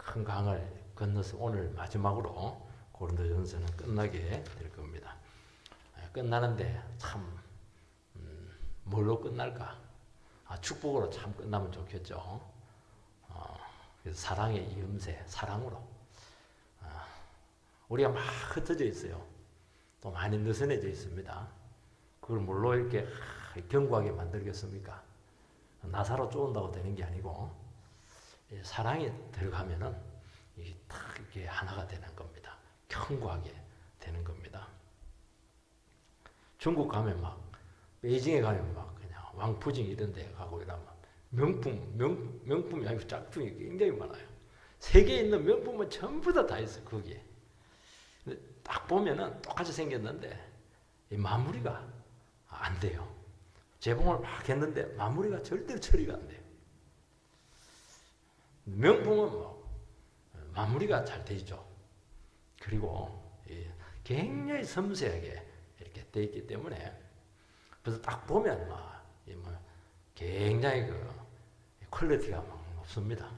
큰 강을 건너서 오늘 마지막으로 고린도전서는 끝나게 될 겁니다. 끝나는데 참 뭘로 끝날까? 축복으로 참 끝나면 좋겠죠. 그래서 사랑의 이음새, 사랑으로. 우리가 막 흩어져 있어요. 또 많이 느슨해져 있습니다. 그걸 뭘로 이렇게 견고하게 만들겠습니까? 나사로 쪼은다고 되는 게 아니고 사랑이 들어가면은 이게 딱 이게 하나가 되는 겁니다. 견고하게 되는 겁니다. 중국 가면 막 베이징에 가면 막 그냥 왕푸징 이런 데 가고 이러면 명품이 아니고 짝퉁이 굉장히 많아요. 세계에 있는 명품은 전부 다 있어요. 거기에. 딱 보면은 똑같이 생겼는데 이 마무리가 안 돼요. 재봉을 막 했는데 마무리가 절대로 처리가 안 돼요. 명품은 뭐 마무리가 잘 되죠. 그리고 굉장히 섬세하게 이렇게 돼 있기 때문에 그래서 딱 보면 막 굉장히 그 퀄리티가 막 높습니다.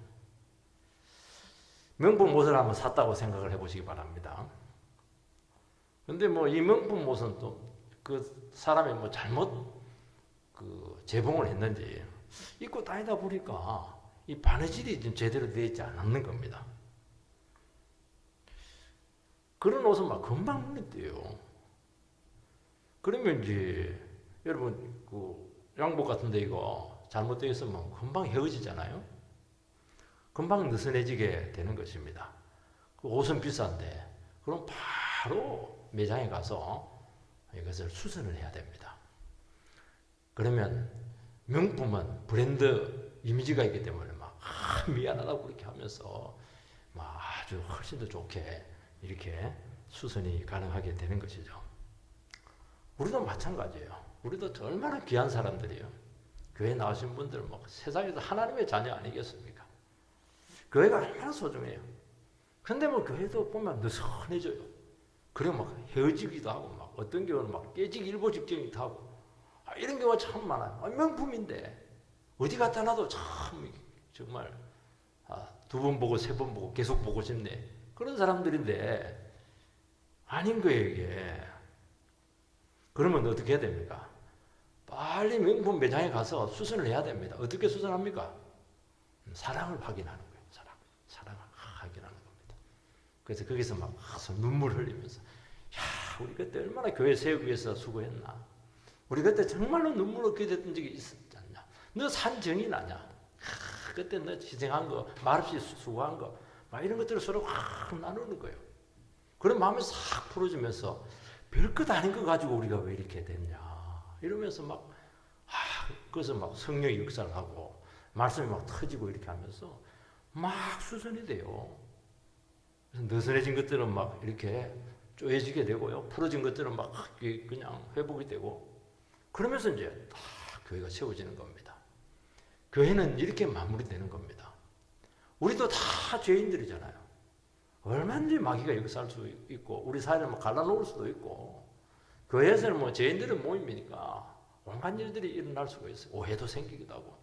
명품 옷을 한번 샀다고 생각을 해보시기 바랍니다. 근데 뭐 이 명품 옷은 또 그 사람이 뭐 잘못 그 재봉을 했는지 입고 다니다 보니까 이 바느질이 좀 제대로 되어 있지 않는 겁니다. 그런 옷은 막 금방 눈에 띄어요. 그러면 이제 여러분 그 양복 같은데 이거 잘못되어 있으면 금방 헤어지잖아요. 금방 느슨해지게 되는 것입니다. 그 옷은 비싼데 그럼 바로 매장에 가서 이것을 수선을 해야 됩니다. 그러면 명품은 브랜드 이미지가 있기 때문에 막 미안하다고 그렇게 하면서 막 아주 훨씬 더 좋게 이렇게 수선이 가능하게 되는 것이죠. 우리도 마찬가지예요. 우리도 얼마나 귀한 사람들이에요. 교회 나오신 분들 뭐 세상에서 하나님의 자녀 아니겠습니까? 교회가 얼마나 소중해요. 근데 뭐 교회도 보면 느슨해져요. 그리고 막 헤어지기도 하고 막 어떤 경우는 막 깨지기 일보 직전이기도 하고 이런 경우가 참 많아요. 명품인데 어디 갖다 놔도 참 정말 두 번 보고 세 번 보고 계속 보고 싶네. 그런 사람들인데 아닌 거예요 이게. 그러면 어떻게 해야 됩니까? 빨리 명품 매장에 가서 수선을 해야 됩니다. 어떻게 수선합니까? 사랑을 확인하는 거예요. 사랑을 확인하는 겁니다. 그래서 거기서 막 눈물 흘리면서 야 우리 그때 얼마나 교회 세우기 위해서 수고했나. 우리 그때 정말로 눈물 얻게 됐던 적이 있었지 않냐. 너 산 정이 나냐. 그때 너 희생한 거 말없이 수고한 거 막 이런 것들을 서로 확 나누는 거예요. 그런 마음이 싹 풀어지면서 별것 아닌 거 가지고 우리가 왜 이렇게 됐냐 이러면서 막 그래서 막 성령의 역사를 하고 말씀이 막 터지고 이렇게 하면서 막 수선이 돼요. 그래서 느슨해진 것들은 막 이렇게 쪼여지게 되고요. 풀어진 것들은 막 그냥 회복이 되고 그러면서 이제 다 교회가 세워지는 겁니다. 교회는 이렇게 마무리되는 겁니다. 우리도 다 죄인들이잖아요. 얼마든지 마귀가 역사할 수 있고 우리 사회를 막 갈라놓을 수도 있고 교회에서는 뭐 죄인들은 모임이니까 온갖 일들이 일어날 수가 있어요. 오해도 생기기도 하고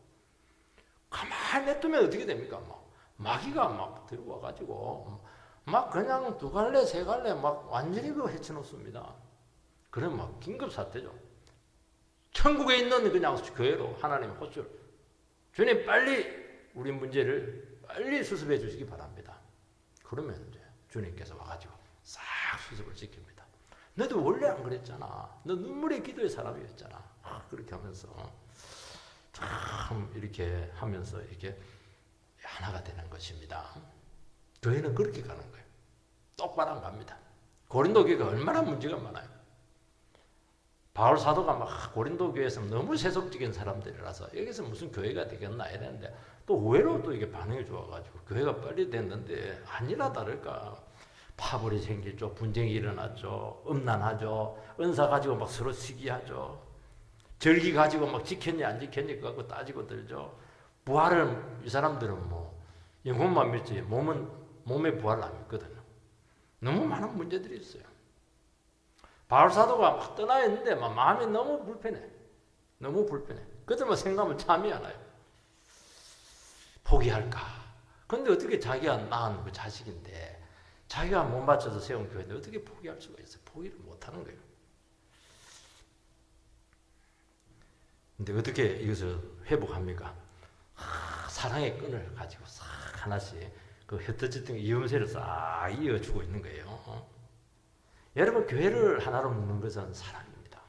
가만히 냅두면 어떻게 됩니까? 막 마귀가 막 들어와가지고 막 그냥 두 갈래 세 갈래 막 완전히 그거 해쳐놓습니다. 그럼 막 긴급 사태죠. 천국에 있는 그냥 교회로 하나님 호출 주님 빨리 우리 문제를 빨리 수습해 주시기 바랍니다. 그러면 이제 주님께서 와가지고 싹 수습을 시킵니다. 너도 원래 안 그랬잖아. 너 눈물의 기도의 사람이었잖아. 그렇게 하면서 참 이렇게 하면서 이렇게 하나가 되는 것입니다. 교회는 그렇게 가는 거예요. 똑바로 안 갑니다. 고린도 교회가 얼마나 문제가 많아요. 바울 사도가 막 고린도 교회에서 너무 세속적인 사람들이라서 여기서 무슨 교회가 되겠나 이랬는데 또 의외로 또 이게 반응이 좋아가지고 교회가 빨리 됐는데 아니나 다를까 파벌이 생기죠. 분쟁이 일어났죠. 음란하죠. 은사 가지고 막 서로 시기하죠. 절기 가지고 막 지켰냐 안 지켰냐 그거 갖고 따지고 들죠. 부활을 이 사람들은 뭐 영혼만 믿지 몸의 부활을 안 믿거든요. 너무 많은 문제들이 있어요. 바울 사도가 막 떠나 있는데 막 마음이 너무 불편해. 너무 불편해. 그때만 생각하면 잠이 안 와요. 포기할까? 근데 어떻게 자기가 낳은 그 자식인데 자기가 못 맞춰서 세운 교회인데 어떻게 포기할 수가 있어요? 포기를 못 하는 거예요. 근데 어떻게 이것을 회복합니까? 사랑의 끈을 가지고 싹 하나씩 그 흩어졌던 이음새를 싹 이어주고 있는 거예요. 여러분, 교회를 하나로 묶는 것은 사랑입니다.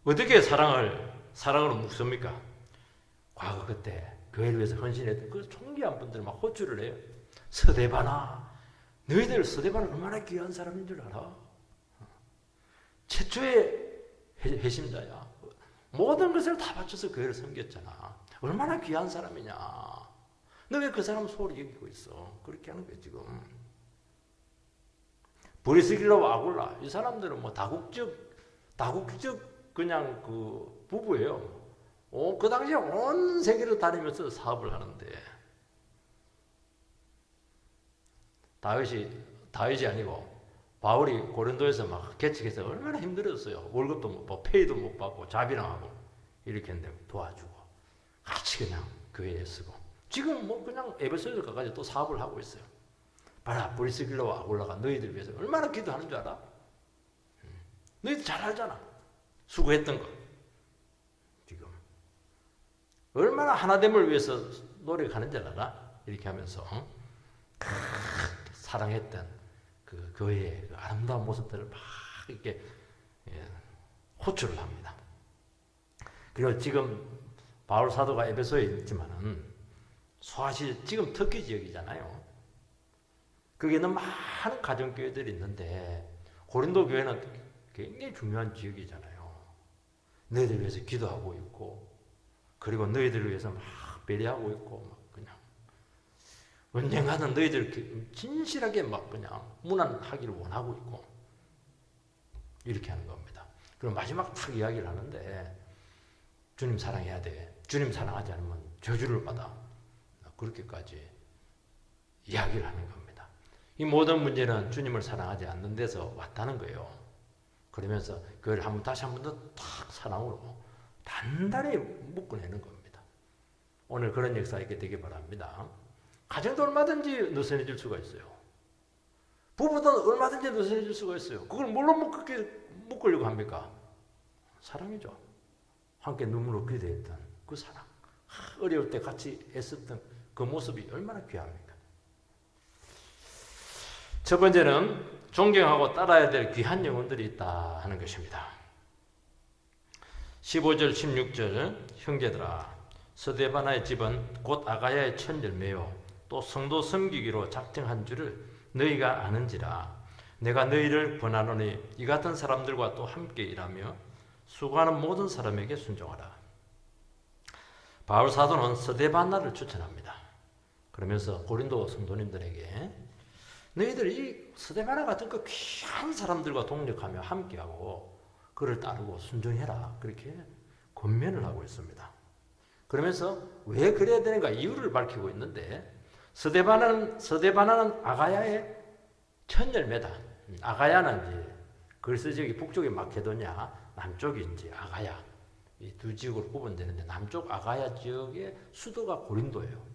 어떻게 사랑으로 묶습니까? 과거 그때 교회를 위해서 헌신했던 그 존귀한 분들 막 호출을 해요. 서대바나, 너희들 서대바는 얼마나 귀한 사람인 줄 알아? 최초의 회심자야. 모든 것을 다 바쳐서 교회를 섬겼잖아. 얼마나 귀한 사람이냐. 너 왜 그 사람 소홀히 여기고 있어? 그렇게 하는 거예요, 지금. 브리스길라와 아굴라, 이 사람들은 뭐 다국적 그냥 그 부부예요. 그 당시에 온 세계를 다니면서 사업을 하는데, 다윗이 아니고 바울이 고린도에서 막 개척해서 얼마나 힘들었어요. 월급도 못 받고 페이도 못 받고 자비랑하고 이렇게 했는데 도와주고 같이 그냥 교회에 쓰고, 지금 뭐 그냥 에베소에서 가까지 또 사업을 하고 있어요. 봐라, 브리스길라와 아굴라가 너희들 위해서 얼마나 기도하는 줄 알아? 너희들 잘 알잖아. 수고했던 거. 지금 얼마나 하나됨을 위해서 노력하는 줄 알아? 이렇게 하면서 사랑했던 그 교회의 그 아름다운 모습들을 막 이렇게 호출을 합니다. 그리고 지금 바울 사도가 에베소에 있지만은 사실 지금 터키 지역이잖아요. 거기는 많은 가정교회들이 있는데 고린도 교회는 굉장히 중요한 지역이잖아요. 너희들 위해서 기도하고 있고, 그리고 너희들을 위해서 막 배려하고 있고, 막 그냥 언젠가는 너희들 진실하게 막 그냥 문안하기를 원하고 있고, 이렇게 하는 겁니다. 그럼 마지막 딱 이야기를 하는데, 주님 사랑해야 돼. 주님 사랑하지 않으면 저주를 받아. 그렇게까지 이야기를 하는 겁니다. 이 모든 문제는 주님을 사랑하지 않는 데서 왔다는 거예요. 그러면서 그걸 다시 한 번 더 탁 사랑으로 단단히 묶어내는 겁니다. 오늘 그런 역사 있게 되길 바랍니다. 가정도 얼마든지 느슨해질 수가 있어요. 부부도 얼마든지 느슨해질 수가 있어요. 그걸 뭘로 묶으려고 합니까? 사랑이죠. 함께 눈물로 기도했던 그 사랑. 어려울 때 같이 애썼던 그 모습이 얼마나 귀합니까? 첫 번째는 존경하고 따라야 될 귀한 영혼들이 있다 하는 것입니다. 15절 16절 형제들아, 스데바나의 집은 곧 아가야의 첫 열매요 또 성도 섬기기로 작정한 줄을 너희가 아는지라. 내가 너희를 권하노니 이 같은 사람들과 또 함께 일하며 수고하는 모든 사람에게 순종하라. 바울 사도는 스데바나를 추천합니다. 그러면서 고린도 성도님들에게 너희들 이 스데바나 같은 그 귀한 사람들과 동력하며 함께하고 그를 따르고 순종해라. 그렇게 권면을 하고 있습니다. 그러면서 왜 그래야 되는가 이유를 밝히고 있는데, 스데바나는 아가야의 첫 열매다. 아가야는 이제 그리스 지역이 북쪽이 마케도냐, 남쪽이 이제 아가야. 이 두 지역으로 구분되는데 남쪽 아가야 지역의 수도가 고린도예요.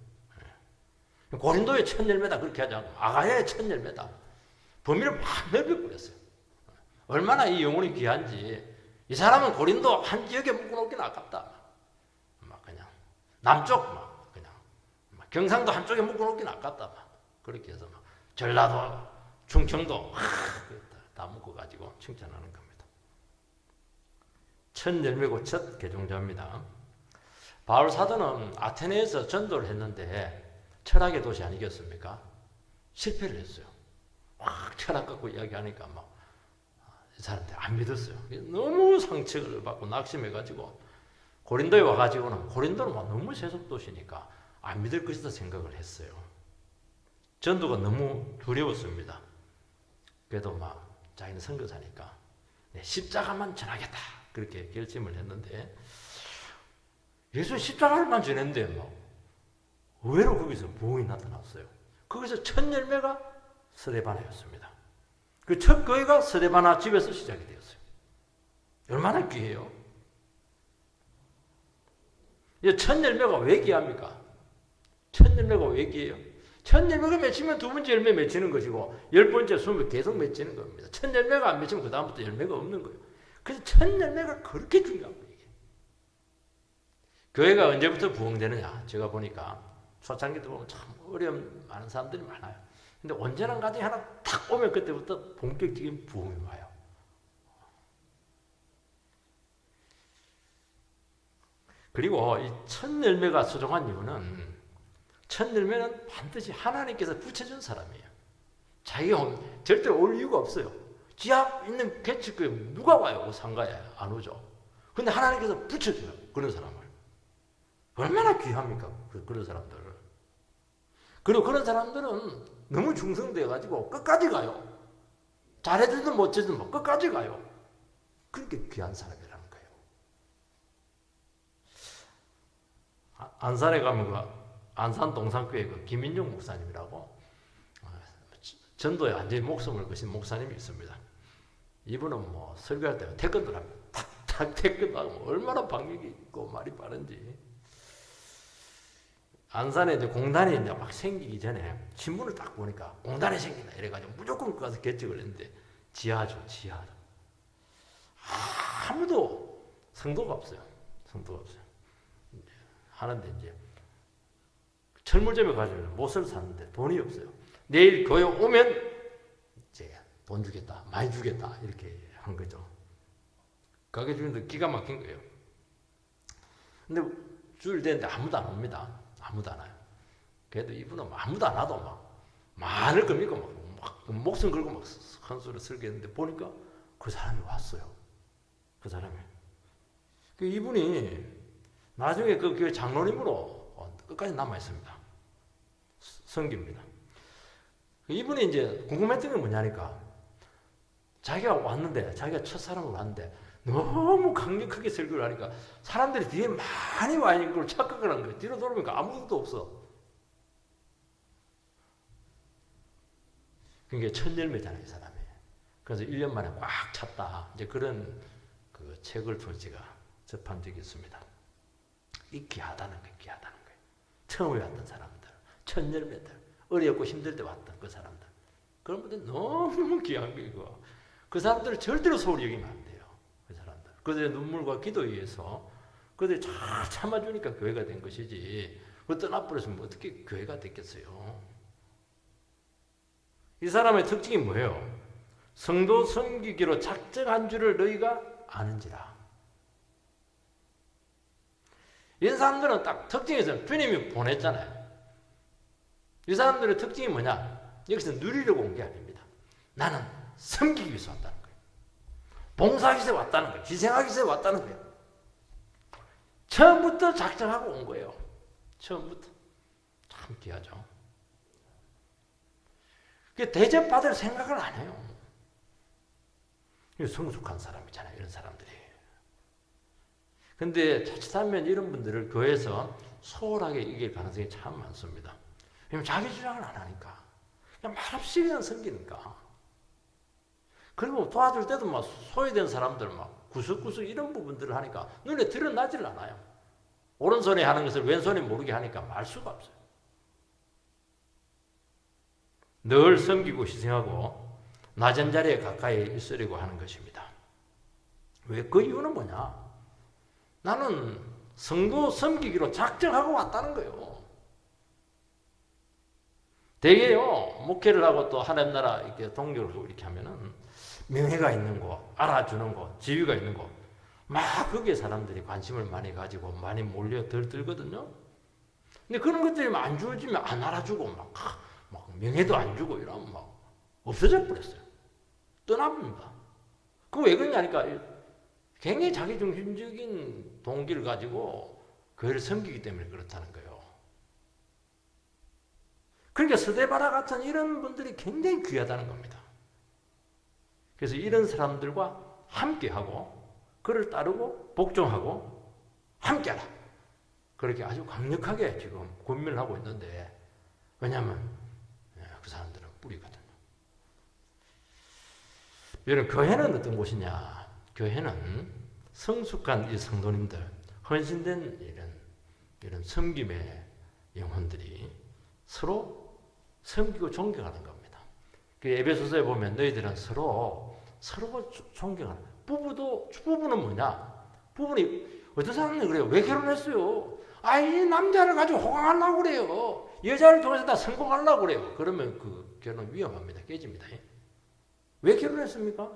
고린도의 첫 열매다 그렇게 하지 않고 아가야의 첫 열매다. 범위를 막 넓혀버렸어요. 얼마나 이 영혼이 귀한지. 이 사람은 고린도 한 지역에 묶어놓기는 아깝다. 막 그냥 남쪽 막 그냥 막 경상도 한쪽에 묶어놓기는 아깝다. 막 그렇게 해서 막 전라도, 충청도 다 묶어가지고 칭찬하는 겁니다. 첫 열매고 첫 개종자입니다. 바울 사도는 아테네에서 전도를 했는데 철학의 도시 아니겠습니까? 실패를 했어요. 막 철학 갖고 이야기하니까 막 이 사람들 안 믿었어요. 너무 상처를 받고 낙심해가지고 고린도에 와가지고는 고린도는 막 너무 세속 도시니까 안 믿을 것이다 생각을 했어요. 전도가 너무 두려웠습니다. 그래도 막 자기는 선교사니까 십자가만 전하겠다 그렇게 결심을 했는데, 예수 십자가만 전했는데 뭐 의외로 거기서 부흥이 나타났어요. 거기서 첫 열매가 스데바나였습니다. 그 첫 교회가 스데바나 집에서 시작이 되었어요. 얼마나 귀해요. 이 첫 열매가 왜 귀합니까? 첫 열매가 왜 귀해요? 첫 열매가 맺히면 두 번째 열매 맺히는 것이고 열 번째 숨을 계속 맺히는 겁니다. 첫 열매가 안 맺히면 그 다음부터 열매가 없는 거예요. 그래서 첫 열매가 그렇게 중요한 거예요. 교회가 언제부터 부흥되느냐? 제가 보니까 초창기 때 보면 참 어려움 많은 사람들이 많아요. 근데 온전한 가정이 하나 딱 오면 그때부터 본격적인 부흥이 와요. 그리고 이 첫 열매가 소중한 이유는 첫 열매는 반드시 하나님께서 붙여준 사람이에요. 자기가 절대 올 이유가 없어요. 지 앞 있는 개척교회 누가 와요? 그 상가에 안 오죠. 근데 하나님께서 붙여줘요. 그런 사람을. 얼마나 귀합니까? 그런 사람들을. 그리고 그런 사람들은 너무 중성되어가지고 끝까지 가요. 잘해주든 못해주든 뭐 끝까지 가요. 그렇게 귀한 사람이라는 거예요. 안산에 가면 그 안산 동산교회 그 김인종 목사님이라고 전도에 완전히 목숨을 거신 목사님이 있습니다. 이분은 뭐 설교할 때 태권도를 합니다. 탁탁 태권도하고 얼마나 방역이 있고 말이 빠른지. 안산에 이제 공단이 이제 막 생기기 전에 신문을 딱 보니까 공단이 생긴다 이래가지고 무조건 가서 개척을 했는데 지하죠, 지하. 아무도 성도가 없어요. 성도가 없어요. 하는데 이제 철물점에 가서 못을 샀는데 돈이 없어요. 내일 교회 오면 이제 돈 주겠다, 많이 주겠다 이렇게 한 거죠. 가게 주인도 기가 막힌 거예요. 근데 주일 되는데 아무도 안 옵니다. 아무도 안 와요. 그래도 이분은 아무도 안 와도 막 많을 겁니까? 막 목숨 걸고 막 한 소리 설교했는데 보니까 그 사람이 왔어요. 그 사람이. 이분이 나중에 그 교회 장로님으로 끝까지 남아 있습니다. 성기입니다. 이분이 이제 궁금했던 게 뭐냐니까 자기가 왔는데 자기가 첫사랑으로 왔는데 너무 강력하게 설교를 하니까 사람들이 뒤에 많이 와 있는 걸 착각을 한 거예요. 뒤로 돌아보니까 아무것도 없어. 그게 첫 열매잖아요, 이 사람이. 그래서 1년 만에 꽉 찼다. 이제 그런 그 책을 돌지가 접한 적이 있습니다. 이 귀하다는 거예요, 귀하다는 거예요. 처음에 왔던 사람들, 첫 열매들, 어렵고 힘들 때 왔던 그 사람들. 그런 분들 너무 귀한 거예요, 이거. 그 사람들을 절대로 소홀히 여기면 안 돼요. 그 사람들. 그들의 눈물과 기도에 의해서 그들이 잘 참아주니까 교회가 된 것이지. 그 떠나버렸으면 어떻게 교회가 됐겠어요. 이 사람의 특징이 뭐예요? 성도 섬기기로 작정한 줄을 너희가 아는지라. 이 사람들은 딱 특징에서 주님이 보냈잖아요. 이 사람들의 특징이 뭐냐? 여기서 누리려고 온 게 아닙니다. 나는 섬기기 위해서 왔다는 거예요. 봉사하기 위해서 왔다는 거예요. 희생하기 위해서 왔다는 거예요. 처음부터 작정하고 온 거예요. 처음부터. 참 귀하죠. 대접받을 생각을 안 해요. 성숙한 사람이잖아요. 이런 사람들이. 근데 자칫하면 이런 분들을 교회에서 소홀하게 이길 가능성이 참 많습니다. 왜냐면 자기 주장을 안 하니까. 그냥 말없이 그냥 섬기니까. 그리고 도와줄 때도 막 소외된 사람들 막 구석구석 이런 부분들을 하니까 눈에 드러나질 않아요. 오른손에 하는 것을 왼손에 모르게 하니까 말 수가 없어요. 늘 섬기고 희생하고 낮은 자리에 가까이 있으려고 하는 것입니다. 왜? 그 이유는 뭐냐? 나는 성도 섬기기로 작정하고 왔다는 거예요. 대개요, 목회를 하고 또 하나님 나라 이렇게 동료를 이렇게 하면은 명예가 있는 곳, 알아주는 곳, 지위가 있는 곳, 막 거기에 사람들이 관심을 많이 가지고 많이 몰려 들거든요. 근데 그런 것들이 안 주어지면 안 알아주고 막 명예도 안 주고 이러면 막 없어져 버렸어요. 떠납니다. 그거 왜 그러냐니까 굉장히 자기중심적인 동기를 가지고 교회를 섬기기 때문에 그렇다는 거예요. 그러니까 스데바나 같은 이런 분들이 굉장히 귀하다는 겁니다. 그래서 이런 사람들과 함께하고 그를 따르고 복종하고 함께하라. 그렇게 아주 강력하게 지금 권면을 하고 있는데 왜냐하면 그 사람들은 뿌리거든요. 여러분 교회는 어떤 곳이냐? 교회는 성숙한 이 성도님들, 헌신된 이런 이런 섬김의 영혼들이 서로 섬기고 존경하는 겁니다. 그 에베소서에 보면 너희들은 서로 존경하는. 부부는 뭐냐? 부부는 어떤 사람은 그래요. 왜 결혼했어요? 이 남자를 가지고 호강하려고 그래요. 여자를 통해서 다 성공하려고 그래요. 그러면 그 결혼 위험합니다. 깨집니다. 왜 결혼했습니까?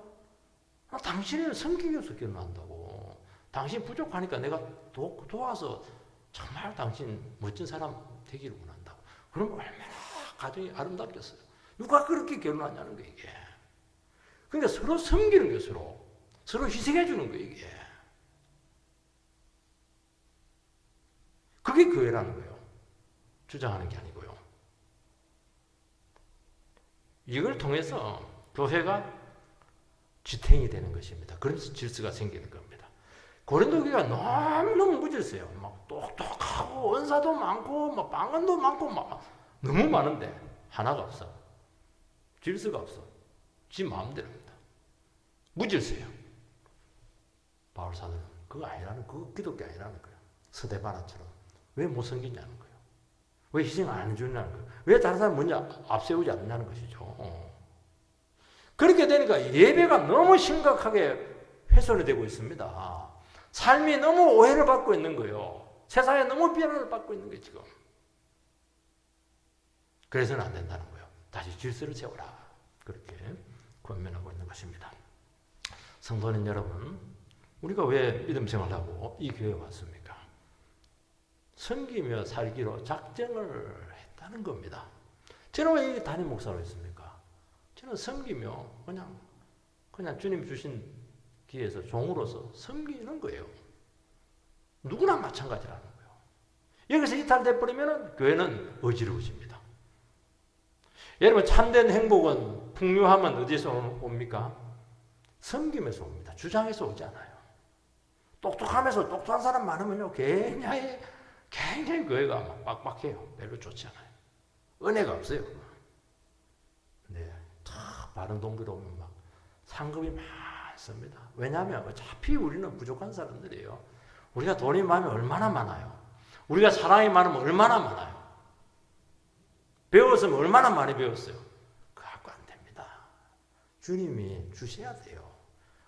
당신을 섬기기 위해서 결혼한다고. 당신 부족하니까 내가 도와서 정말 당신 멋진 사람 되기를 원한다고. 그럼 얼마나 가정이 아름답겠어요. 누가 그렇게 결혼하냐는 거예요, 이게. 그러니까 서로 섬기는 거예요, 서로 희생해 주는 거예요, 이게. 그게 교회라는 거예요. 주장하는 게 아니고요. 이걸 통해서 교회가 지탱이 되는 것입니다. 그러면서 질서가 생기는 겁니다. 고린도 교회가 너무너무 무질서요. 막 똑똑하고 은사도 많고 막 방언도 많고 막 너무 많은데 하나가 없어. 질서가 없어. 지 마음대로입니다. 무질서요. 바울 사도는 그거 기독교 아니라는 거예요. 스데바나처럼. 왜 못 섬기냐는 거예요. 왜 희생 안 해주냐는 거예요. 왜 다른 사람 먼저 앞세우지 않느냐는 것이죠. 그렇게 되니까 예배가 너무 심각하게 훼손이 되고 있습니다. 삶이 너무 오해를 받고 있는 거예요. 세상에 너무 비난을 받고 있는 거예요, 지금. 그래서는 안 된다는 거예요. 다시 질서를 세워라. 그렇게 권면하고 있는 것입니다. 성도님 여러분, 우리가 왜 믿음 생활하고 이 교회에 왔습니까? 섬기며 살기로 작정을 했다는 겁니다. 저는 왜 이 담임 목사로 했습니까? 저는 섬기며 그냥 주님 주신 기회에서 종으로서 섬기는 거예요. 누구나 마찬가지라는 거예요. 여기서 이탈돼 버리면 교회는 어지러워집니다. 여러분, 참된 행복은 풍요함은 어디서 옵니까? 섬김에서 옵니다. 주장에서 오지 않아요. 똑똑하면서 똑똑한 사람 많으면요, 굉장히 교회가 막 빡빡해요. 별로 좋지 않아요. 은혜가 없어요. 네, 바른 동기로 오면 막 상급이 많습니다. 왜냐하면 어차피 우리는 부족한 사람들이에요. 우리가 돈이 많으면 얼마나 많아요. 우리가 사랑이 많으면 얼마나 많아요. 배웠으면 얼마나 많이 배웠어요. 그거 갖고 안 됩니다. 주님이 주셔야 돼요.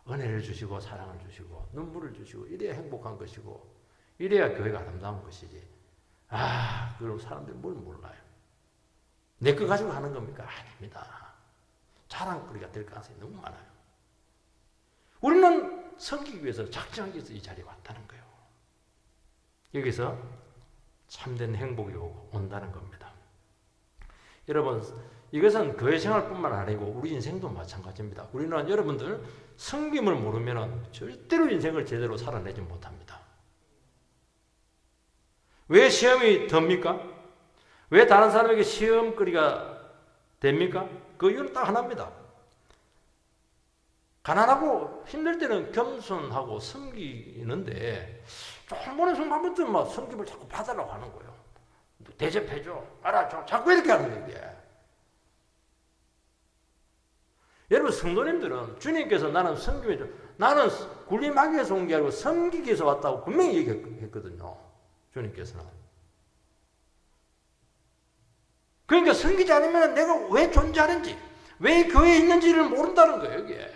은혜를 주시고 사랑을 주시고 눈물을 주시고 이래야 행복한 것이고 이래야 교회가 아름다운 것이지. 그리고 사람들이 뭘 몰라요. 내 거 가지고 하는 겁니까? 아닙니다. 자랑거리가 될 가능성이 너무 많아요. 우리는 섬기기 위해서 작정하기 위해서 이 자리에 왔다는 거예요. 여기서 참된 행복이 온다는 겁니다. 여러분, 이것은 교회 생활뿐만 아니고 우리 인생도 마찬가지입니다. 우리는 여러분들 섬김을 모르면 절대로 인생을 제대로 살아내지 못합니다. 왜 시험이 듭니까? 왜 다른 사람에게 시험거리가 됩니까? 그 이유는 딱 하나입니다. 가난하고 힘들 때는 겸손하고 섬기는데 조금 어느 순간부터 막 섬김을 자꾸 받으라고 하는 거예요. 대접해줘, 알아줘, 자꾸 이렇게 하는 거예요. 이게. 여러분, 성도님들은 주님께서 나는 섬김해줘, 나는 군림하기 위해서 온 게 아니고 섬기기 위해서 왔다고 분명히 얘기했거든요. 주님께서는. 그러니까 섬기지 않으면 내가 왜 존재하는지, 왜 교회에 있는지를 모른다는 거예요, 이게.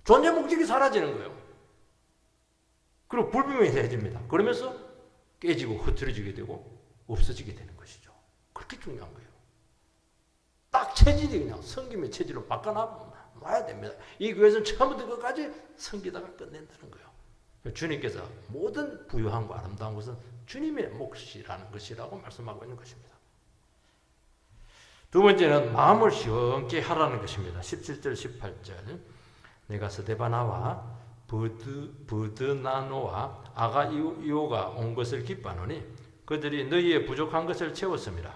존재 목적이 사라지는 거예요. 그리고 불분명해집니다. 그러면서 깨지고 흐트러지게 되고 없어지게 되는 것이죠. 그렇게 중요한 거예요. 딱 체질이 그냥 섬김의 체질로 바꿔놔야 됩니다. 이 교회에서는 처음부터 끝까지 섬기다가 끝낸다는 거예요. 주님께서 모든 부유함과 아름다운 것은 주님의 몫이라는 것이라고 말씀하고 있는 것입니다. 두 번째는 마음을 시원케 하라는 것입니다. 17절 18절 내가 스데바나와 부드나노와 아가이오가 온 것을 기뻐하노니 그들이 너희의 부족한 것을 채웠습니다.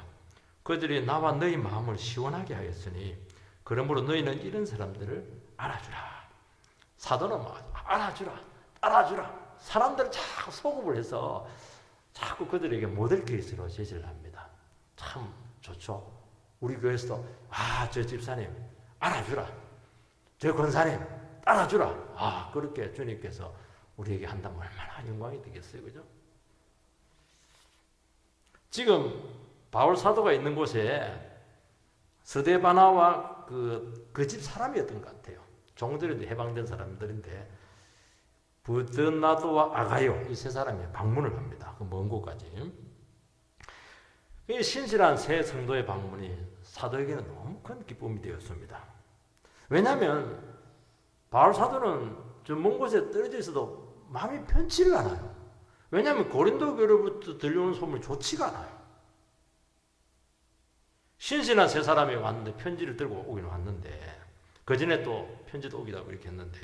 그들이 나와 너희 마음을 시원하게 하였으니 그러므로 너희는 이런 사람들을 알아주라. 사도는 알아주라. 사람들을 자꾸 소급을 해서 자꾸 그들에게 모델 케이스로 제시를 합니다. 참 좋죠. 우리 교회에서도 저 집사님 알아주라. 저 권사님 따라주라. 그렇게 주님께서 우리에게 한다면 얼마나 영광이 되겠어요. 그죠? 지금 바울 사도가 있는 곳에 스데바나와 그 집 사람이었던 것 같아요. 종들인데 해방된 사람들인데 부드나도와 아가요 이 세 사람이 방문을 합니다. 그 먼 곳까지. 이 신실한 새 성도의 방문이 사도에게는 너무 큰 기쁨이 되었습니다. 왜냐하면 바울 사도는 저 먼 곳에 떨어져 있어도 마음이 편치를 않아요. 왜냐하면 고린도 교로부터 들려오는 소문이 좋지가 않아요. 신실한 세 사람이 왔는데 편지를 들고 오긴 왔는데 그 전에 또 편지도 오기도 하고 이렇게 했는데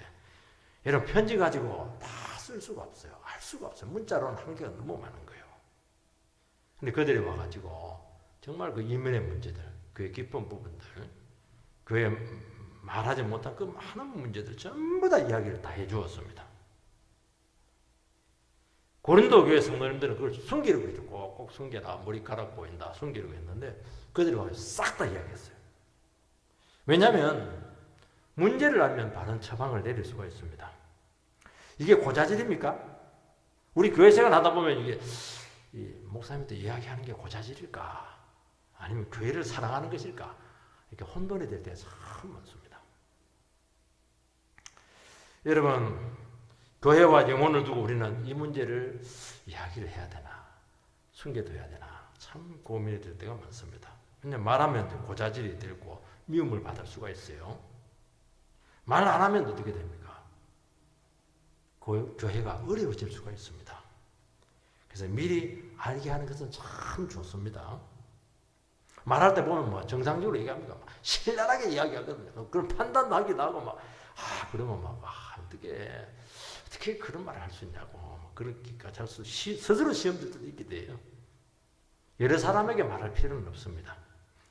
여러분 편지 가지고 다 쓸 수가 없어요. 알 수가 없어요. 문자로는 한계가 너무 많은 거예요. 근데 그들이 와가지고 정말 그 이면의 문제들, 그의 기쁜 부분들, 그의 말하지 못한 그 많은 문제들 전부 다 이야기를 다 해주었습니다. 고린도 교회 성도님들은 그걸 숨기려고 했죠. 꼭 숨겨라. 머리카락 보인다. 숨기려고 했는데 그들이 와서 싹 다 이야기했어요. 왜냐하면 문제를 알면 바른 처방을 내릴 수가 있습니다. 이게 고자질입니까? 우리 교회 생활 하다 보면 이게 목사님도 이야기하는 게 고자질일까? 아니면 교회를 사랑하는 것일까? 이렇게 혼돈이 될 때가 참 많습니다. 여러분, 교회와 영혼을 두고 우리는 이 문제를 이야기를 해야 되나? 숨겨둬야 되나? 참 고민이 될 때가 많습니다. 그냥 말하면 고자질이 되고 미움을 받을 수가 있어요. 말 안 하면 어떻게 됩니까? 교회가 어려워질 수가 있습니다. 그래서 미리 알게 하는 것은 참 좋습니다. 말할 때 보면 뭐 정상적으로 얘기합니까? 신랄하게 이야기하거든요. 그런 판단도 하기도 하고 그러면 어떻게 그런 말을 할 수 있냐고 그렇게까지 할 수 스스로 시험 들 때도 있게 돼요. 여러 사람에게 말할 필요는 없습니다.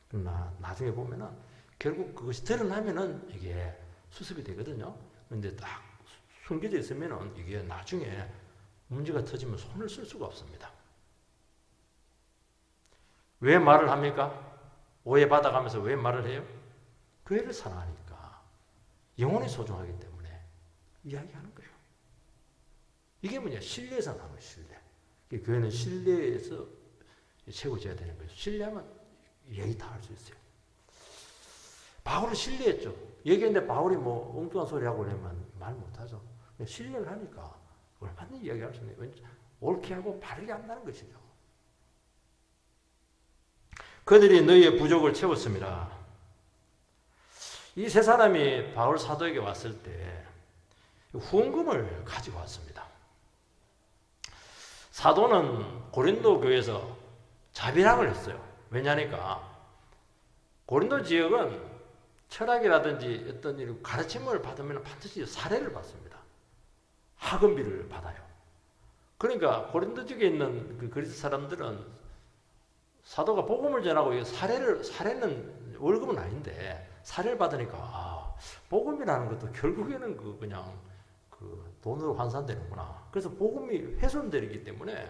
그러나 나중에 보면은 결국 그것이 드러나면은 이게 수습이 되거든요. 근데 딱 숨겨져 있으면은 이게 나중에 문제가 터지면 손을 쓸 수가 없습니다. 왜 말을 합니까? 오해받아가면서 왜 말을 해요? 교회를 사랑하니까. 영혼이 소중하기 때문에 이야기하는 거예요. 이게 뭐냐? 신뢰에서 나오는 거예요. 신뢰. 교회는 신뢰에서 세워져야 되는 거예요. 신뢰하면 얘기 다 할 수 있어요. 바울을 신뢰했죠. 얘기했는데 바울이 뭐 엉뚱한 소리 하고 그러면 말 못하죠. 신뢰를 하니까 얼마든지 이야기할 수 있는 거예요. 옳게 하고 바르게 한다는 것이죠. 그들이 너희의 부족을 채웠습니다. 이 세 사람이 바울 사도에게 왔을 때 후원금을 가지고 왔습니다. 사도는 고린도 교회에서 자비랑을 했어요. 왜냐니까 고린도 지역은 철학이라든지 어떤 일 가르침을 받으면 반드시 사례를 받습니다. 학원비를 받아요. 그러니까 고린도 지역에 있는 그 그리스 사람들은 사도가 복음을 전하고 사례는 월급은 아닌데 사례를 받으니까 복음이라는 것도 결국에는 그냥 돈으로 환산되는구나. 그래서 복음이 훼손되기 때문에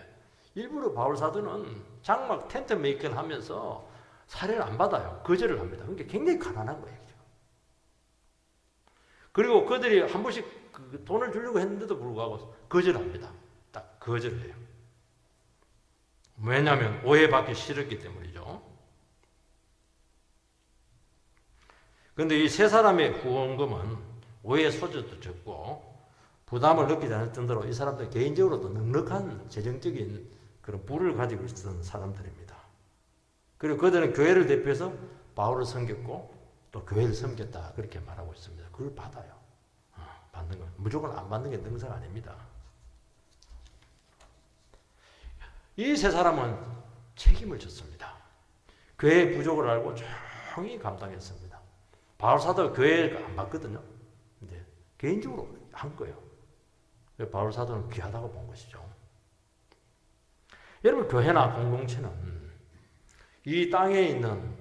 일부러 바울 사도는 장막 텐트 메이킹을 하면서 사례를 안 받아요. 거절을 합니다. 그러니까 굉장히 가난한 거예요. 그리고 그들이 한 번씩 돈을 주려고 했는데도 불구하고 거절합니다. 딱 거절을 해요. 왜냐하면 오해받기 싫었기 때문이죠. 그런데 이 세 사람의 후원금은 오해 소재도 적고 부담을 느끼지 않을 정도로 이 사람들 개인적으로도 넉넉한 재정적인 그런 부를 가지고 있었던 사람들입니다. 그리고 그들은 교회를 대표해서 바울을 섬겼고 또 교회를 섬겼다 그렇게 말하고 있습니다. 그걸 받아요. 받는 건 무조건 안 받는 게 능사가 아닙니다. 이 세 사람은 책임을 졌습니다. 교회의 부족을 알고 조용히 감당했습니다. 바울 사도가 교회를 안 받거든요. 근데 개인적으로 한 거예요. 바울 사도는 귀하다고 본 것이죠. 여러분 교회나 공동체는 이 땅에 있는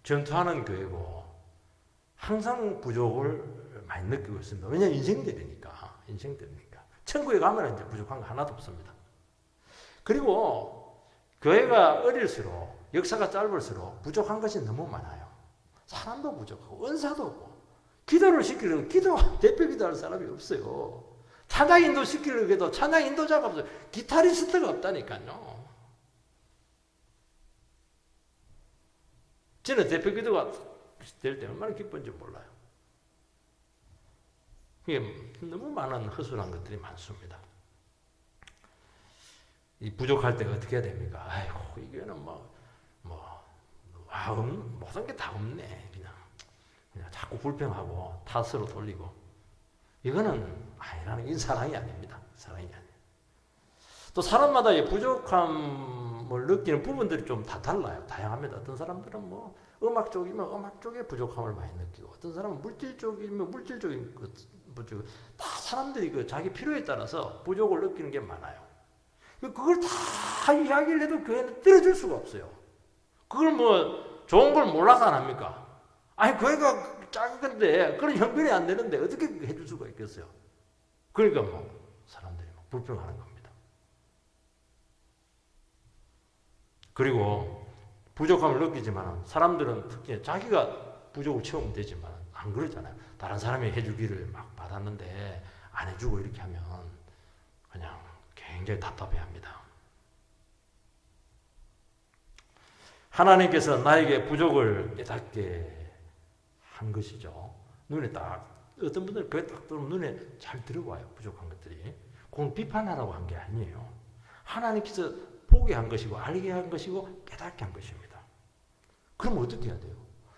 전투하는 교회고 항상 부족을 많이 느끼고 있습니다. 왜냐하면 인생들이니까. 천국에 가면 이제 부족한 거 하나도 없습니다. 그리고 교회가 어릴수록 역사가 짧을수록 부족한 것이 너무 많아요. 사람도 부족하고 은사도 없고 기도를 시키려고 대표 기도할 사람이 없어요. 찬양 인도 시키려고 해도 찬양 인도자가 없어요. 기타리스트가 없다니까요. 저는 대표 기도가 될 때 얼마나 기쁜지 몰라요. 이게 너무 많은 허술한 것들이 많습니다. 이 부족할 때가 어떻게 해야 됩니까? 아이고, 이거는 모든 게 다 없네. 그냥 자꾸 불평하고 탓으로 돌리고. 이거는 아니라는, 이 사랑이 아닙니다. 사랑이 아니에요. 또 사람마다 이 부족함을 느끼는 부분들이 좀 다 달라요. 다양합니다. 어떤 사람들은 음악 쪽이면 음악 쪽에 부족함을 많이 느끼고, 어떤 사람은 물질 쪽이면 물질적인 부족. 다 사람들이 자기 필요에 따라서 부족을 느끼는 게 많아요. 그걸 다 이야기를 해도 교회는 들어줄 수가 없어요. 그걸 좋은 걸 몰라서 안 합니까? 아니, 교회가 작은데 그런 형편이 안 되는데 어떻게 해줄 수가 있겠어요? 그러니까 사람들이 불평하는 겁니다. 그리고 부족함을 느끼지만 사람들은 특히 자기가 부족을 채우면 되지만 안 그러잖아요. 다른 사람이 해주기를 막 받았는데 안 해주고 이렇게 하면 그냥 굉장히 답답해합니다. 하나님께서 나에게 부족을 깨닫게 한 것이죠. 눈에 딱, 어떤 분들은 그게 딱 들으면 눈에 잘 들어와요. 부족한 것들이. 그건 비판하라고 한 게 아니에요. 하나님께서 보게 한 것이고 알게 한 것이고 깨닫게 한 것입니다. 그럼 어떻게 해야 돼요?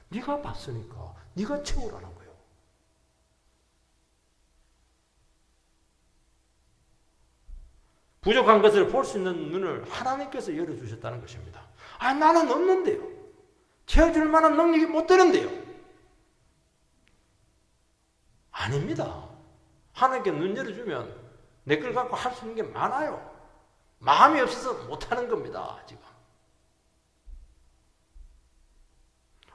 네가 봤으니까 네가 채우라는 거예요. 부족한 것을 볼 수 있는 눈을 하나님께서 열어주셨다는 것입니다. 아, 나는 없는데요. 채워줄 만한 능력이 못 되는데요. 아닙니다. 하나님께 눈 열어주면 내 걸 갖고 할 수 있는 게 많아요. 마음이 없어서 못하는 겁니다. 지금.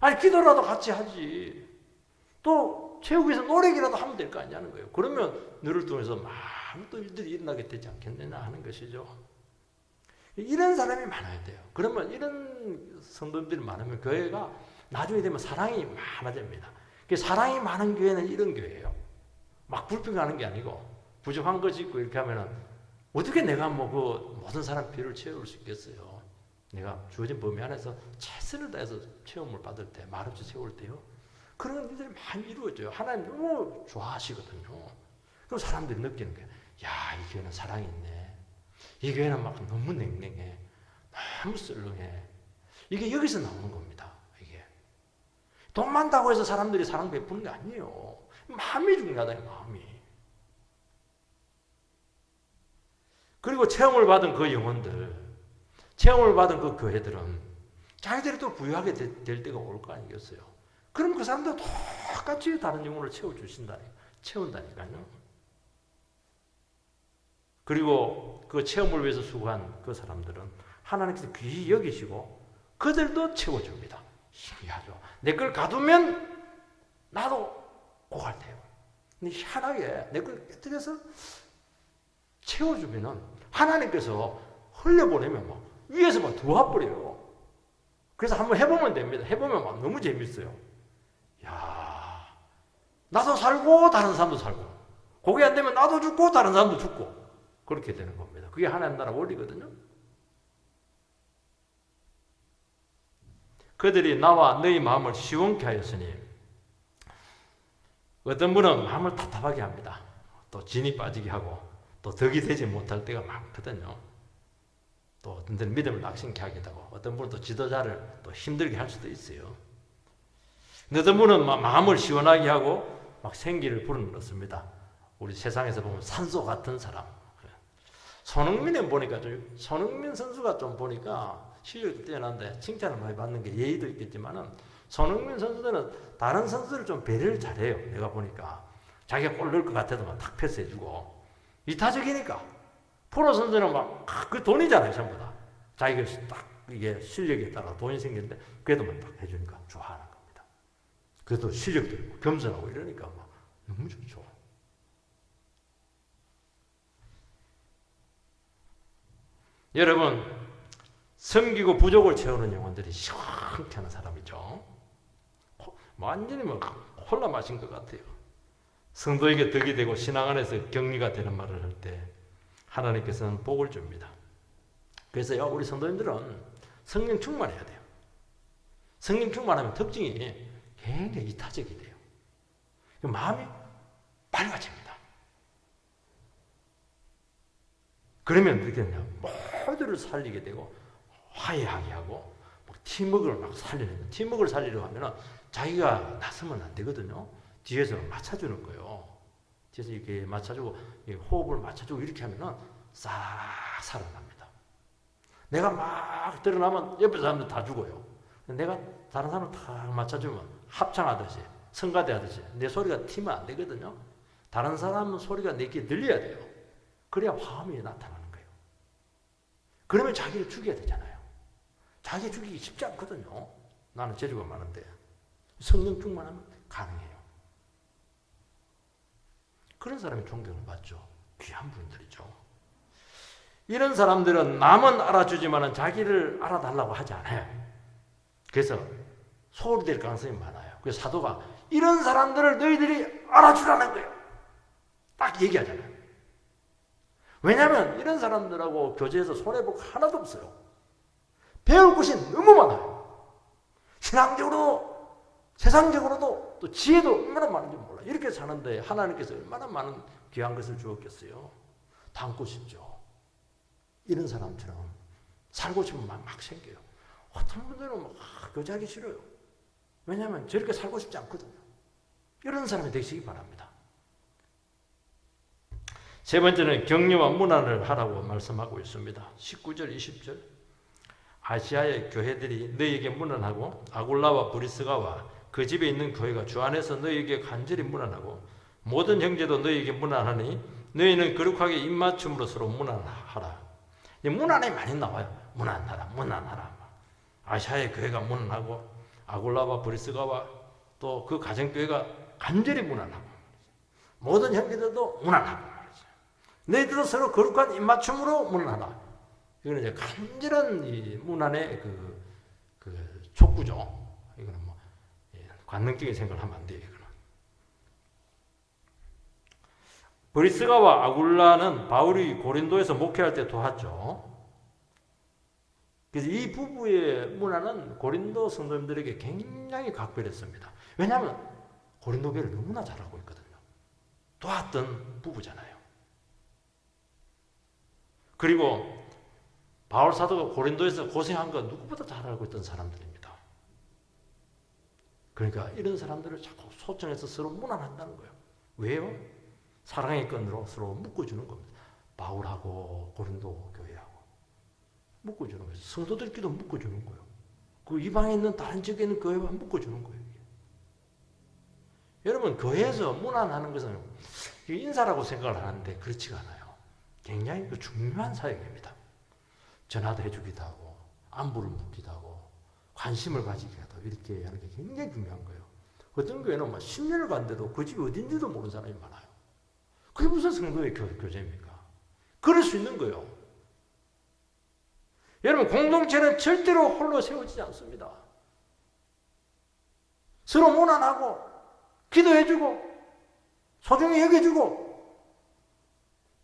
아니, 기도라도 같이 하지. 또 채우기 위해서 노력이라도 하면 될 거 아니냐는 거예요. 그러면 너를 통해서 많은 또 일들이 일어나게 되지 않겠느냐 하는 것이죠. 이런 사람이 많아야 돼요. 그러면 이런 성도들이 많으면 교회가 나중에 되면 사랑이 많아집니다. 사랑이 많은 교회는 이런 교회예요. 막 불평하는 게 아니고 부족한 것이 있고 이렇게 하면은 어떻게 내가 모든 사람 필요를 채울 수 있겠어요. 내가 주어진 범위 안에서 최선을 다해서 체험을 받을 때, 말없이 채울 때요. 그런 일들이 많이 이루어져요. 하나님 너무 좋아하시거든요. 그럼 사람들이 느끼는 거예요. 야, 이 교회는 사랑이 있네. 이 교회는 막 너무 냉랭해. 너무 썰렁해. 이게 여기서 나오는 겁니다. 이게. 돈 많다고 해서 사람들이 사랑 베푸는 게 아니에요. 마음이 중요하다, 마음이. 그리고 체험을 받은 그 영혼들, 체험을 받은 그 교회들은 자기들이 또 부유하게 될 때가 올 거 아니겠어요. 그럼 그 사람들 똑같이 다른 영혼을 채운다니까요. 그리고 그 체험을 위해서 수고한 그 사람들은 하나님께서 귀히 여기시고 그들도 채워줍니다. 신기하죠. 내 걸 가두면 나도 고갈 돼요. 근데 희한하게 내 걸 깨뜨려서 채워주면은 하나님께서 흘려보내면 위에서 도와버려요. 그래서 한번 해보면 됩니다. 해보면 너무 재밌어요. 야, 나도 살고 다른 사람도 살고, 그게 안 되면 나도 죽고 다른 사람도 죽고, 그렇게 되는 겁니다. 그게 하나님 나라 원리거든요. 그들이 나와 너희 마음을 시원케 하였으니, 어떤 분은 마음을 답답하게 합니다. 또 진이 빠지게 하고, 또 덕이 되지 못할 때가 많거든요. 또 어떤 데는 믿음을 낙심케 하기도 하고, 어떤 분은 또 지도자를 또 힘들게 할 수도 있어요. 근데 어떤 분은 마음을 시원하게 하고 막 생기를 불어넣습니다. 우리 세상에서 보면 산소 같은 사람. 손흥민은 보니까 손흥민 선수가 좀 보니까 실력이 뛰어난데 칭찬을 많이 받는 게 예의도 있겠지만은 손흥민 선수들은 다른 선수들을 좀 배려를 잘해요. 내가 보니까 자기가 골 넣을 것 같아도 막 탁 패스해주고, 이타적이니까 프로 선수는 막 그 돈이잖아요, 전부 다. 자기가 딱 이게 실력에 따라 돈이 생겼는데 그래도 막 딱 해주니까 좋아하는 겁니다. 그래도 실력도 있고 겸손하고 이러니까 막 너무 좋죠. 여러분, 섬기고 부족을 채우는 영혼들이 시원케 하는 사람이죠. 완전히 콜라 마신 것 같아요. 성도에게 덕이 되고 신앙 안에서 격리가 되는 말을 할 때 하나님께서는 복을 줍니다. 그래서요, 우리 성도님들은 성령 충만해야 돼요. 성령 충만하면 특징이 굉장히 이타적이 돼요. 마음이 밝아집니다. 그러면 어떻게 되냐? 모두를 살리게 되고 화해하게 하고 팀워크를 막 살리는, 팀워크를 살리려고 하면 자기가 나서면 안 되거든요. 뒤에서 맞춰주는 거예요. 뒤에서 이렇게 맞춰주고 호흡을 맞춰주고 이렇게 하면 싹 살아납니다. 내가 막 드러나면 옆에 사람들 다 죽어요. 내가 다른 사람을 다 맞춰주면 합창하듯이 성가대하듯이 내 소리가 튀면 안 되거든요. 다른 사람은 소리가 내 귀에 들려야 돼요. 그래야 화음이 나타나는 거예요. 그러면 자기를 죽여야 되잖아요. 자기 죽이기 쉽지 않거든요. 나는 재주가 많은데 성령 충만하면 가능해요. 그런 사람이 존경을 받죠. 귀한 분들이죠. 이런 사람들은 남은 알아주지만 자기를 알아달라고 하지 않아요. 그래서 소홀히 될 가능성이 많아요. 그래서 사도가 이런 사람들을 너희들이 알아주라는 거예요. 딱 얘기하잖아요. 왜냐하면 이런 사람들하고 교제에서 손해볼 거 하나도 없어요. 배울 것이 너무 많아요. 신앙적으로도 세상적으로도 또 지혜도 얼마나 많은지 몰라요. 이렇게 사는데 하나님께서 얼마나 많은 귀한 것을 주었겠어요. 닮고 싶죠. 이런 사람처럼 살고 싶으면 막 생겨요. 어떤 분들은 막 교제하기 싫어요. 왜냐하면 저렇게 살고 싶지 않거든요. 이런 사람이 되시기 바랍니다. 세 번째는 격려와 문안을 하라고 말씀하고 있습니다. 19절, 20절. 아시아의 교회들이 너희에게 문안하고 아굴라와 브리스가와 그 집에 있는 교회가 주 안에서 너희에게 간절히 문안하고 모든 형제도 너희에게 문안하니 너희는 거룩하게 입맞춤으로 서로 문안하라. 문안에 많이 나와요. 문안하라, 문안하라. 아시아의 교회가 문안하고 아굴라와 브리스가와 또 그 가정교회가 간절히 문안하고 모든 형제들도 문안하고 말이죠. 너희들도 서로 거룩한 입맞춤으로 문안하라. 이거는 이제 간절한 이 문안의 그 촉구죠. 이거는 뭐 관능적인 생각을 하면 안 돼요. 이거는. 브리스가와 아굴라는 바울이 고린도에서 목회할 때 도왔죠. 그래서 이 부부의 문화는 고린도 성도님들에게 굉장히 각별했습니다. 왜냐하면 고린도 교회를 너무나 잘 알고 있거든요. 도왔던 부부잖아요. 그리고 바울 사도가 고린도에서 고생한 거 누구보다 잘 알고 있던 사람들입니다. 그러니까 이런 사람들을 자꾸 초청해서 서로 문안한다는 거예요. 왜요? 사랑의 끈으로 서로 묶어주는 겁니다. 바울하고 고린도 교회하고 묶어주는 거예요. 성도들끼리도 묶어주는 거예요. 그 이방에 있는 다른 지역에 있는 교회와 묶어주는 거예요. 여러분 교회에서 문안하는 것은 인사라고 생각을 하는데 그렇지가 않아요. 굉장히 중요한 사역입니다. 전화도 해주기도 하고 안부를 묻기도 하고 관심을 가지기도 하고 이렇게 하는 게 굉장히 중요한 거예요. 어떤 교회는 막 10년을 갔는데도 그 집이 어딘지도 모르는 사람이 많아요. 그게 무슨 성도의 교제입니까? 그럴 수 있는 거예요. 여러분 공동체는 절대로 홀로 세워지지 않습니다. 서로 문안하고 기도해주고 소중히 여겨주고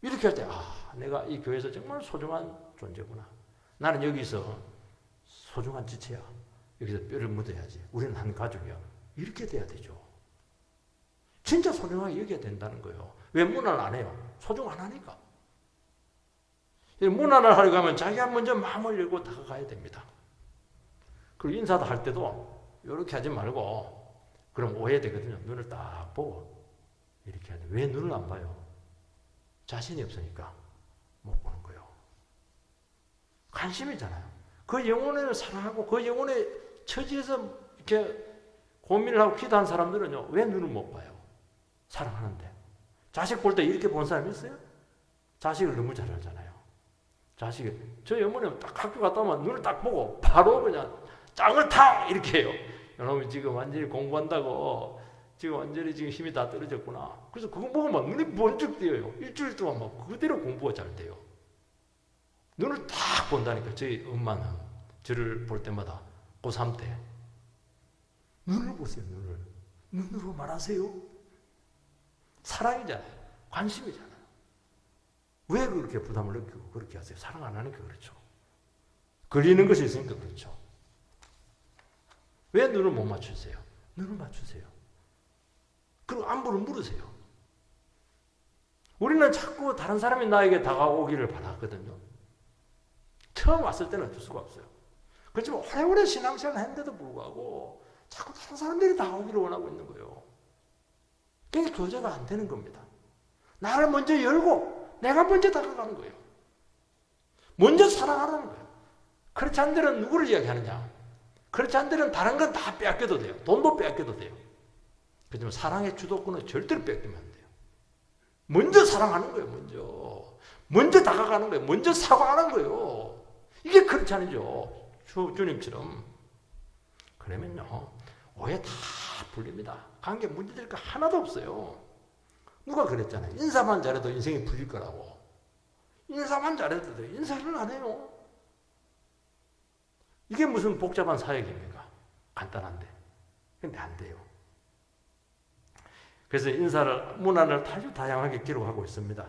이렇게 할 때 내가 이 교회에서 정말 소중한 존재구나. 나는 여기서 소중한 지체야. 여기서 뼈를 묻어야지. 우리는 한 가족이야. 이렇게 돼야 되죠. 진짜 소중하게 여겨야 된다는 거예요. 왜 문안을 안 해요? 소중 안 하니까. 문안을 하려고 하면 자기가 먼저 마음을 열고 다가가야 됩니다. 그리고 인사도 할 때도 이렇게 하지 말고 그럼 오해되거든요. 눈을 딱 보고 이렇게 해야 돼. 왜 눈을 안 봐요? 자신이 없으니까 못 보는 거예요. 관심이잖아요. 그 영혼을 사랑하고 그 영혼의 처지에서 이렇게 고민을 하고 기도한 사람들은요. 왜 눈을 못 봐요? 사랑하는데. 자식 볼 때 이렇게 본 사람이 있어요? 자식을 너무 잘 알잖아요. 자식이 저희 어머니는 딱 학교 갔다 오면 눈을 딱 보고 바로 그냥 짱을 탁 이렇게 해요. 이놈이 지금 완전히 공부한다고 지금 완전히 지금 힘이 다 떨어졌구나. 그래서 그거 보고 막 눈이 번쩍 뜨여요. 일주일 동안 막 그대로 공부가 잘 돼요. 눈을 딱 본다니까. 저희 엄마는 저를 볼 때마다 고3 때 눈을 보세요. 눈을. 눈으로 말하세요. 사랑이잖아요. 관심이잖아요. 왜 그렇게 부담을 느끼고 그렇게 하세요? 사랑 안 하니까 그렇죠. 걸리는 것이 있으니까 그렇죠. 왜 눈을 못 맞추세요? 눈을 맞추세요. 그리고 안부를 물으세요. 우리는 자꾸 다른 사람이 나에게 다가오기를 바라거든요. 처음 왔을 때는 어쩔 수가 없어요. 그렇지만 오래오래 신앙생활을 했는데도 불구하고 자꾸 다른 사람들이 다가오기를 원하고 있는 거예요. 그게 교제가 안 되는 겁니다. 나를 먼저 열고 내가 먼저 다가가는 거예요. 먼저 사랑하라는 거예요. 그렇지 않은 데는 누구를 이야기하느냐? 그렇지 않은 데는 다른 건 다 빼앗겨도 돼요. 돈도 빼앗겨도 돼요. 그렇지만 사랑의 주도권은 절대로 뺏기면 안 돼요. 먼저 사랑하는 거예요. 먼저 다가가는 거예요. 먼저 사과하는 거예요. 이게 그렇지 않죠. 주님처럼. 그러면요, 오해 다 풀립니다. 관계 문제될 거 하나도 없어요. 누가 그랬잖아요. 인사만 잘해도 인생이 풀릴 거라고. 인사만 잘해도 돼요. 인사를 안 해요. 이게 무슨 복잡한 사역입니까? 간단한데. 근데 안 돼요. 그래서 문안을 아주 다양하게 기록하고 있습니다.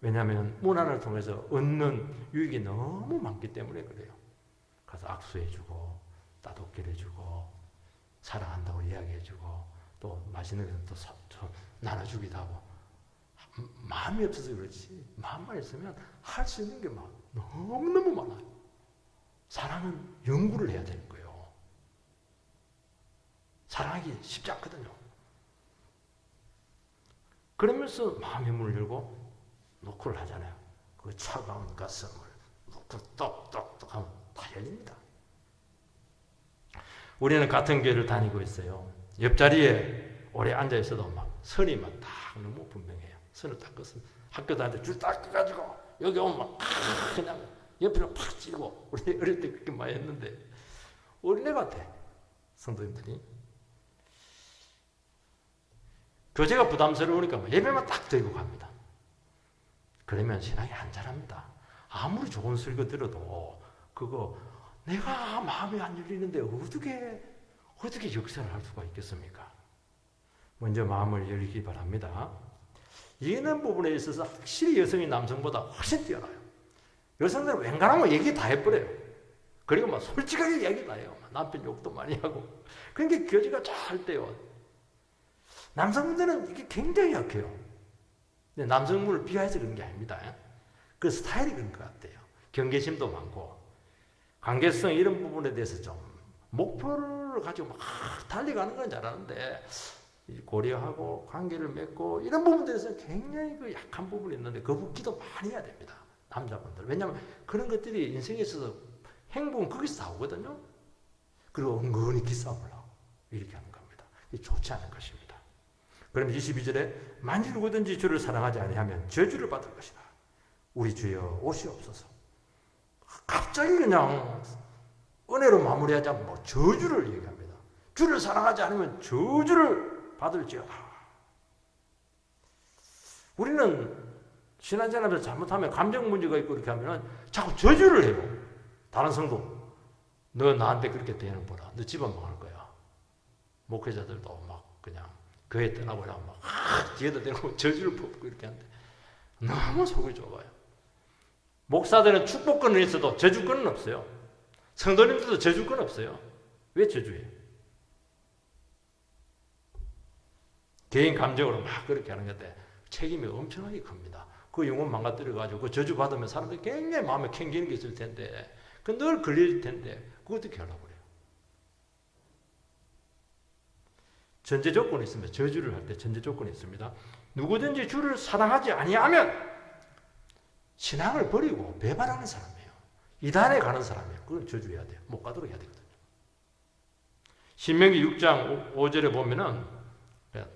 왜냐하면 문안을 통해서 얻는 유익이 너무 많기 때문에 그래요. 가서 악수해주고 따독기를 해주고 사랑한다고 이야기해주고 또 맛있는 것도 또 나눠주기도 하고 마음이 없어서 그렇지 마음만 있으면 할 수 있는 게 막 너무너무 많아요. 사랑은 연구를 해야 되는 거예요. 사랑하기 쉽지 않거든요. 그러면서 마음의 문을 열고 노크를 하잖아요. 그 차가운 가슴을 노크 똑똑똑 하면 다 열립니다. 우리는 같은 교회를 다니고 있어요. 옆자리에 오래 앉아있어도 막 선이 막 딱 너무 분명해요. 선을 딱 껐으면 학교 다닐 때 줄 딱 꺼가지고 여기 오면 막 그냥 옆으로 팍 찌고 우리 어릴 때 그렇게 많이 했는데 어린애 같아. 성도님들이. 교제가 부담스러우니까 예배만 딱 드리고 갑니다. 그러면 신앙이 안 자랍니다. 아무리 좋은 설교 들어도 그거 내가 마음이 안 열리는데 어떻게 역사를 할 수가 있겠습니까? 먼저 마음을 열기 바랍니다. 이해는 부분에 있어서 확실히 여성이 남성보다 훨씬 뛰어나요. 여성들은 웬간하면 얘기 다 해버려요. 그리고 막 솔직하게 얘기 다 해요. 남편 욕도 많이 하고. 그러니까 교제가 잘 돼요. 남성분들은 이게 굉장히 약해요. 근데 남성분을 비하해서 그런 게 아닙니다. 그 스타일이 그런 것 같아요. 경계심도 많고 관계성 이런 부분에 대해서 좀 목표를 가지고 막 달려가는 건 잘하는데 고려하고 관계를 맺고 이런 부분들에서 굉장히 그 약한 부분이 있는데 거북기도 많이 해야 됩니다. 남자분들. 왜냐하면 그런 것들이 인생에 있어서 행복은 거기서 나오거든요. 그리고 은근히 기싸움을 하고 이렇게 하는 겁니다. 이게 좋지 않은 것입니다. 그럼 22절에 만일 누구든지 주를 사랑하지 아니하면 저주를 받을 것이다. 우리 주여 오시옵소서. 갑자기 그냥 은혜로 마무리하지 않고 뭐 저주를 얘기합니다. 주를 사랑하지 않으면 저주를 받을지어다. 우리는 신앙생활에서 잘못하면 감정 문제가 있고 이렇게 하면 자꾸 저주를 해요. 다른 성도. 너 나한테 그렇게 대하는 거라. 너 집안 망할 거야. 목회자들도 막 그냥 교회 떠나버리면 막 뒤에다 대고 저주를 뽑고 이렇게 하는데 너무 속이 좁아요. 목사들은 축복권은 있어도 저주권은 없어요. 성도님들도 저주권 없어요. 왜 저주해요? 개인 감정으로 막 그렇게 하는 건데 책임이 엄청나게 큽니다. 그 영혼 망가뜨려가지고 그 저주 받으면 사람들이 굉장히 마음에 캥기는 게 있을 텐데 그 늘 걸릴 텐데 그거 어떻게 하려고 그래요? 전제 조건이 있습니다. 저주를 할 때 전제 조건이 있습니다. 누구든지 주를 사랑하지 아니하면 신앙을 버리고 배반하는 사람이에요. 이단에 가는 사람이에요. 그건 저주해야 돼요. 못 가도록 해야 되거든요. 신명기 6장 5절에 보면은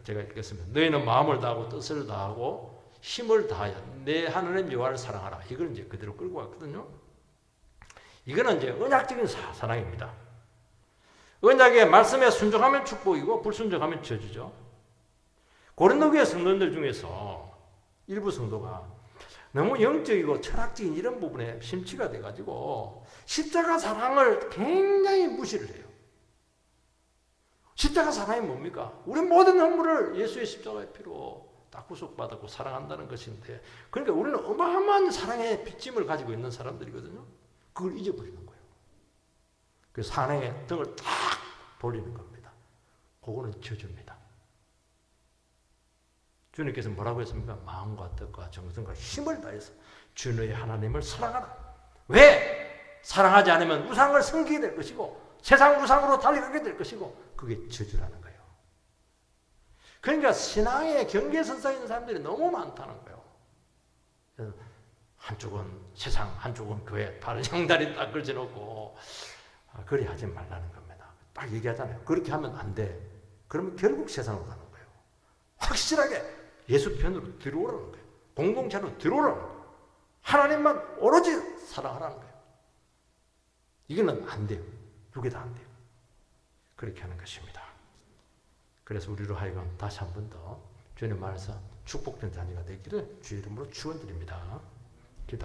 제가 읽겠습니다. 너희는 마음을 다하고 뜻을 다하고 힘을 다하여 내 하나님 여호와를 사랑하라. 이걸 이제 그대로 끌고 왔거든요. 이거는 이제 언약적인 사랑입니다. 언약의 말씀에 순종하면 축복이고 불순종하면 저주죠. 고린도교회 성도들 중에서 일부 성도가 너무 영적이고 철학적인 이런 부분에 심취가 돼가지고 십자가 사랑을 굉장히 무시를 해요. 십자가 사랑이 뭡니까? 우리 모든 허물을 예수의 십자가의 피로 다 구속받았고 사랑한다는 것인데 그러니까 우리는 어마어마한 사랑의 빚짐을 가지고 있는 사람들이거든요. 그걸 잊어버리는 거예요. 그 사랑의 등을 딱 돌리는 겁니다. 그거는 저주입니다. 주님께서 뭐라고 했습니까? 마음과 뜻과 정성과 힘을 다해서 주 너의 하나님을 사랑하라. 왜? 사랑하지 않으면 우상을 섬기게 될 것이고 세상 우상으로 달려가게 될 것이고 그게 저주라는 거예요. 그러니까 신앙의 경계선상에 있는 사람들이 너무 많다는 거예요. 그래서 한쪽은 세상, 한쪽은 교회, 바로 양다리 딱 걸쳐놓고 그리 하지 말라는 겁니다. 딱 얘기하잖아요. 그렇게 하면 안 돼. 그러면 결국 세상으로 가는 거예요. 확실하게 예수 편으로 들어오라는 거예요. 공동체로 들어오라는 거예요. 하나님만 오로지 사랑하라는 거예요. 이거는 안 돼요. 두 개 다 안 돼요. 그렇게 하는 것입니다. 그래서 우리로 하여금 다시 한 번 더 주님 안에서 축복된 자녀가 되기를 주의 이름으로 축원드립니다.